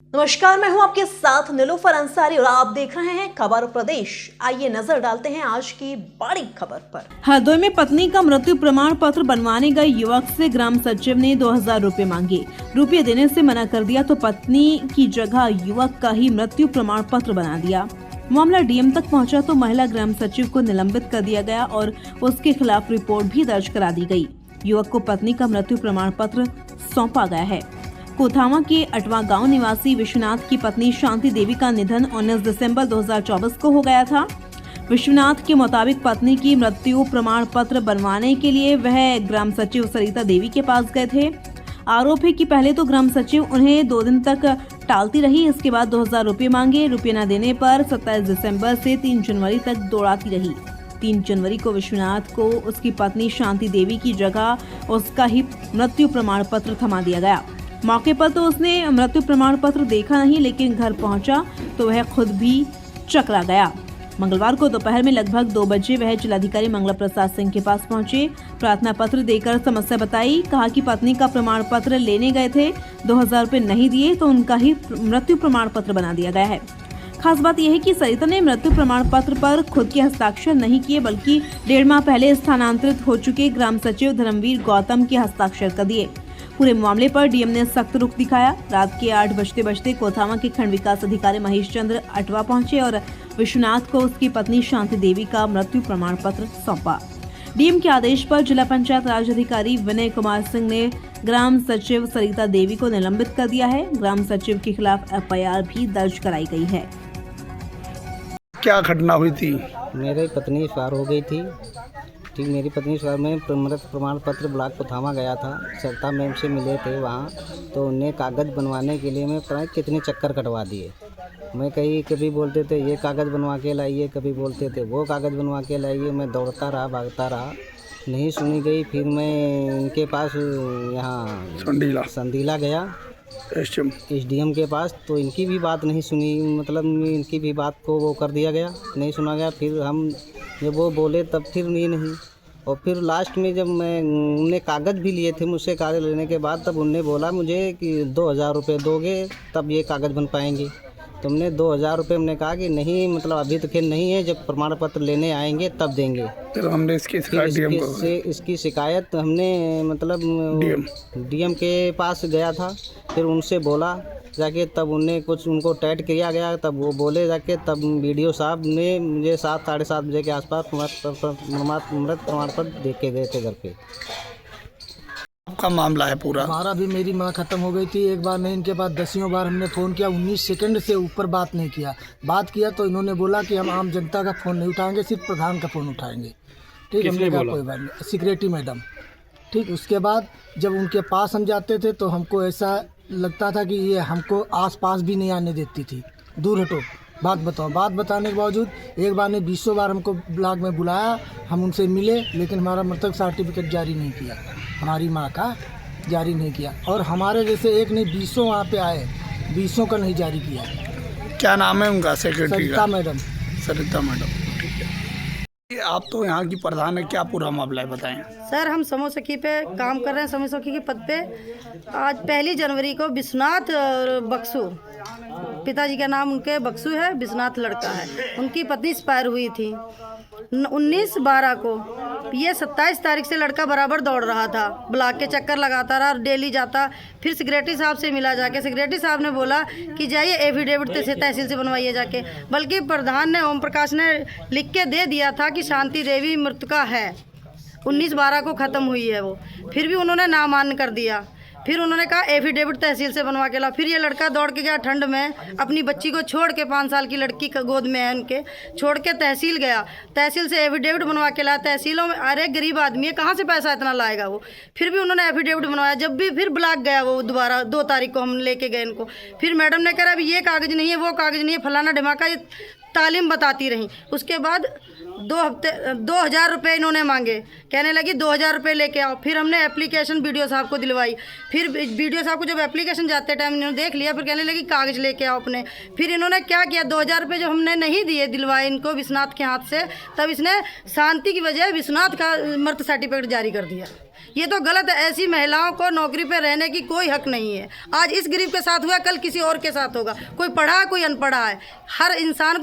नमस्कार, मैं हूं आपके साथ नीलोफर अंसारी और आप देख रहे हैं खबर प्रदेश। आइए नजर डालते हैं आज की बड़ी खबर पर। हरदोई में पत्नी का मृत्यु प्रमाण पत्र बनवाने गए युवक से ग्राम सचिव ने 2000 रुपए मांगे। रुपये देने से मना कर दिया तो पत्नी की जगह युवक का ही मृत्यु प्रमाण पत्र बना दिया। मामला डीएम तक पहुंचा तो महिला ग्राम सचिव को निलंबित कर दिया गया और उसके खिलाफ रिपोर्ट भी दर्ज करा दी गई। युवक को पत्नी का मृत्यु प्रमाण पत्र सौंपा गया है। कोथावा के अटवा गांव निवासी विश्वनाथ की पत्नी शांति देवी का निधन 19 दिसंबर 2024 को हो गया था। विश्वनाथ के मुताबिक पत्नी की मृत्यु प्रमाण पत्र बनवाने के लिए वह ग्राम सचिव सरिता देवी के पास गए थे। आरोप है कि पहले तो ग्राम सचिव उन्हें 2 दिन तक टालती रही, इसके बाद 2000 रुपये मांगे। रुपये न देने पर 27 दिसंबर से 3 जनवरी तक दौड़ाती रही। 3 जनवरी को विश्वनाथ को उसकी पत्नी शांति देवी की जगह उसका ही मृत्यु प्रमाण पत्र थमा दिया गया। मौके पर तो उसने मृत्यु प्रमाण पत्र देखा नहीं, लेकिन घर पहुंचा तो वह खुद भी चकरा गया। मंगलवार को दोपहर में लगभग 2 बजे वह जिलाधिकारी मंगला प्रसाद सिंह के पास पहुंचे। प्रार्थना पत्र देकर समस्या बताई। कहा कि पत्नी का प्रमाण पत्र लेने गए थे, 2000 रुपये नहीं दिए तो उनका ही मृत्यु प्रमाण पत्र बना दिया गया है। खास बात यह है कि सरिता ने मृत्यु प्रमाण पत्र पर खुद के हस्ताक्षर नहीं किए, बल्कि 1.5 माह पहले स्थानांतरित हो चुके ग्राम सचिव धर्मवीर गौतम के हस्ताक्षर कर दिए। पूरे मामले पर डीएम ने सख्त रुख दिखाया। रात के 8 बजते कोथावा के खंड विकास अधिकारी महेश चंद्र अटवा पहुंचे और विश्वनाथ को उसकी पत्नी शांति देवी का मृत्यु प्रमाण पत्र सौंपा। डीएम के आदेश पर जिला पंचायत राज अधिकारी विनय कुमार सिंह ने ग्राम सचिव सरिता देवी को निलंबित कर दिया है। ग्राम सचिव के खिलाफ एफआईआर भी दर्ज कराई गई है। क्या घटना हुई थी? मेरी पत्नी सवार हो गई थी। ठीक, मेरी पत्नी सवार में मृत प्रमाण पत्र ब्लॉक कोथामा गया था। सरिता मैम से मिले थे वहाँ, तो उन्हें कागज़ बनवाने के लिए मैं पता कितने चक्कर कटवा दिए। मैं कभी बोलते थे ये कागज़ बनवा के लाइए, कभी बोलते थे वो कागज़ बनवा के लाइए। मैं दौड़ता रहा, भागता रहा, नहीं सुनी गई। फिर मैं इनके पास यहाँ संदीला गया एसडीएम के पास, तो इनकी भी बात नहीं सुनी, मतलब इनकी भी बात को वो कर दिया गया, नहीं सुना गया। फिर हम जब वो बोले तब फिर नहीं। और फिर लास्ट में जब मैं उनने कागज़ भी लिए थे मुझसे, कागज़ लेने के बाद तब उनने बोला मुझे कि 2000 रुपये दोगे तब ये कागज़ बन पाएंगे। तुमने 2000 रुपये हमने कहा कि नहीं, मतलब अभी तो फिर नहीं है, जब प्रमाण पत्र लेने आएंगे तब देंगे। फिर हमने इसकी शिकायत हमने मतलब डीएम के पास गया था। फिर उनसे बोला जाके, तब उन्हें कुछ उनको टैट किया गया। तब वो बोले जाके, तब वीडियो साहब ने मुझे 7 साढ़े 7 बजे के आसपास मृत प्रमाण पत्र दे के गए थे घर पे। आपका मामला है पूरा? हमारा भी, मेरी माँ ख़त्म हो गई थी। एक बार नहीं, इनके बाद 10 बार हमने फ़ोन किया, 19 सेकंड से ऊपर बात नहीं किया। बात किया तो इन्होंने बोला कि हम आम जनता का फ़ोन नहीं उठाएंगे, सिर्फ प्रधान का फ़ोन उठाएंगे। ठीक, हमने कहा कोई बात नहीं, सिक्योरिटी मैडम। ठीक, उसके बाद जब उनके पास हम जाते थे तो हमको ऐसा लगता था कि ये हमको आसपास भी नहीं आने देती थी, दूर हटो, बात बताओ। बात बताने के बावजूद एक बार ने 20 बार हमको ब्लॉक में बुलाया, हम उनसे मिले, लेकिन हमारा मृतक सर्टिफिकेट जारी नहीं किया, हमारी माँ का जारी नहीं किया। और हमारे जैसे एक ने 20 वहाँ पे आए, 20 का नहीं जारी किया। क्या नाम है उनका? सेक्रेटरी सरिता मैडम। सरिता मैडम, ठीक है। आप तो यहाँ की प्रधान है, क्या पूरा मामला है बताएं। सर, हम समूह सखी पे काम कर रहे हैं, समूह सखी के पद पे। आज 1 जनवरी को विश्वनाथ और बक्सू, पिताजी का नाम उनके बक्सू है, विश्वनाथ लड़का है, उनकी पत्नी एक्सपायर हुई थी 19/12 को। ये 27 तारीख से लड़का बराबर दौड़ रहा था, ब्लॉक के चक्कर लगाता रहा, डेली जाता। फिर सेक्रेटरी साहब से मिला जाके, सेक्रेटरी साहब ने बोला कि जाइए एफिडेविट से तहसील से बनवाइए जाके। बल्कि प्रधान ने, ओम प्रकाश ने लिख के दे दिया था कि शांति देवी मृतका है, 19/12 को ख़त्म हुई है वो। फिर भी उन्होंने नामान्य कर दिया। फिर उन्होंने कहा एफिडेविट तहसील से बनवा के लाओ। फिर ये लड़का दौड़ के गया ठंड में, अपनी बच्ची को छोड़ के, 5 साल की लड़की का गोद में है उनके, छोड़ के तहसील गया। तहसील से एफिडेविट बनवा के लाया। तहसीलों में, अरे गरीब आदमी है, कहाँ से पैसा इतना लाएगा वो। फिर भी उन्होंने एफिडेविट बनवाया। जब भी फिर ब्लॉक गया वो दोबारा, 2 तारीख को हम लेके गए इनको। फिर मैडम ने कहा अभी ये कागज़ नहीं है, वो कागज़ नहीं है, फलाना ढिमाका, ये तालीम बताती रही। उसके बाद 2000 रुपये इन्होंने मांगे, कहने लगी 2000 रुपये लेके आओ। फिर हमने एप्लीकेशन वीडियो साहब को दिलवाई। फिर वीडियो साहब को जब एप्लीकेशन जाते टाइम इन्होंने देख लिया, फिर कहने लगी कागज़ लेके आओ अपने। फिर इन्होंने क्या किया, 2000 रुपये जब हमने नहीं दिए, दिलवाए इनको विश्वनाथ के हाथ से, तब इसने शांति की वजह विश्वनाथ का मृत सर्टिफिकेट जारी कर दिया ये तो गलत है। ऐसी महिलाओं को नौकरी पे रहने की कोई हक नहीं है। आज इस गरीब के साथ हुआ, कल किसी और के साथ होगा। कोई पढ़ा है, कोई अनपढ़ा है, हर इंसान